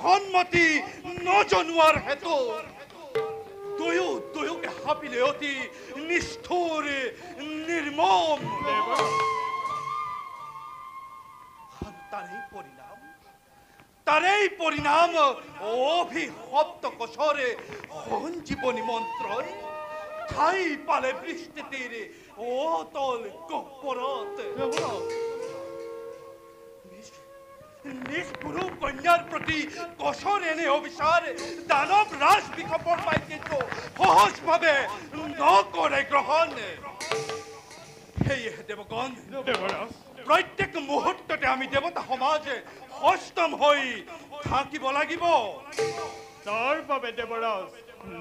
সন্মতি নজনোৱাৰ হেতু দুয়োকে হাপিলে অতি নিষ্ঠুৰ নিৰ্মম তাৰেই পৰিণাম অভিশপ্ত কচৰে সঞ্জীৱনী মন্ত্ৰই ঠাই পালে বৃষ্টিতিৰ অতল গহ্বৰত নিষ্গুৰু কন্যাৰ প্ৰতি কচৰ এনে অবিচাৰ দানৱ ৰাজ বিকপৰ পাই কিন্তু সহজভাৱে নকৰে গ্ৰহণ সেয়েহে দেৱগণ প্ৰত্যেক মুহূৰ্ততে আমি দেৱতা সমাজ সষ্টম হৈ থাকিব লাগিব তাৰ বাবে দেৱৰাজ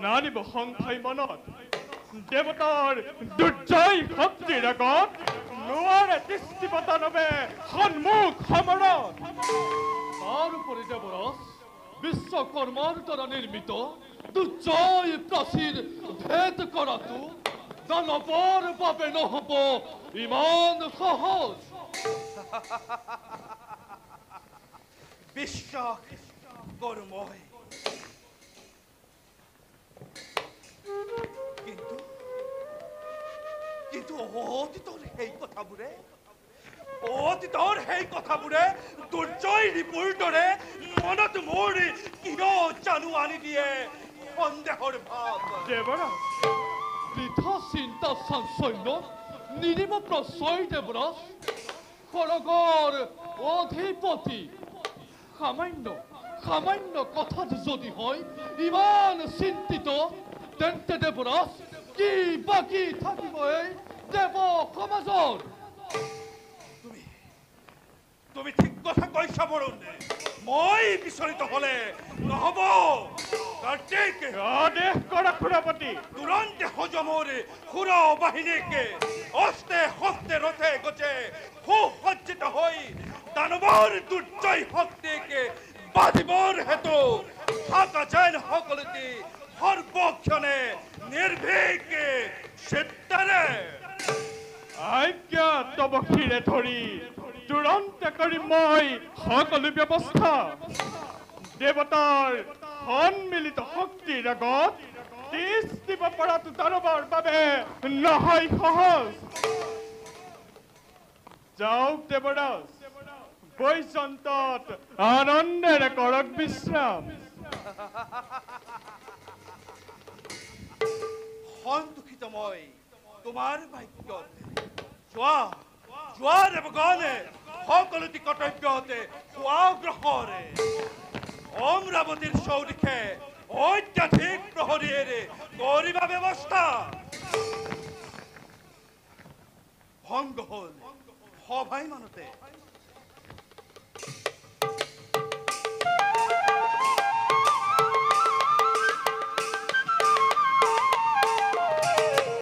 নানিব সংশয় মনত দেৱতাৰ দুৰ্জয় শক্তিৰ আগত নোৱাৰে দৃষ্টিপতানবে সন্মুখ সমৰত তাৰ উপৰি দেৱৰাজ বিশ্বকৰ্মাৰ দ্বাৰা নিৰ্মিত দুৰ্জয় প্ৰাচীৰ ভেদ কৰাটো দানৱৰ বাবে নহব ইমান সহজ বিশ্বাস কৰো মই কিন্তু অতীতৰ সেই কথাবোৰে দুৰ্জয় ৰিপুৰ দৰে মনত মোৰ কিয় জানো আনি দিয়ে সন্দেহৰ ভাৱ দেৱৰাজ বৃথা চিন্তা চাঞ্চল্য নিৰিব প্ৰশ্ৰয় দেৱৰাজ খড়গৰ অধিপতি সামান্য কথাত যদি হয় ইমান চিন্তিত তেন্তে দেৱৰাজ কি বাকী থাকিব এই দেৱ সমাজৰ তুমি ঠিক কথা কৈছা বৰুণ মই বিচলিত হলে নহব কাৰ্তিক আদেশ কৰা খুৰাপতি তুৰন্তে হজমৰ সুৰ বাহিনীকে অস্তে হস্তে ৰথে গছে সুসজ্জিত হৈ দানৱৰ দুৰ্জয় শক্তিকে বাঁধিবৰ হেতু থাকা যেন সকলোতে সৰ্বক্ষণে নিৰ্ভীক চিত্তেৰে আজ্ঞা তবক্ষীৰে ধৰি তুৰন্তে কৰিম মই সকলো ব্যৱস্থা দেৱতাৰ সন্মিলিত শক্তিৰ আগত তিজ দিব পৰাটো দানৱৰ বাবে নহয় সহজ যাওক দেৱৰাজ বৈজন্তত আনন্দেৰে কৰক বিশ্ৰাম সন্তুষ্টিত মই তোমাৰ ভাগ্যত যোৱা দেৱগণে সকলোটি কৰ্তব্যতে অগ্ৰসৰে অমৰাৱতীৰ চৌদিশে অত্যাধিক প্ৰহৰীৰে কৰিবা ব্যৱস্থা ভংগ হল সভাই মানতে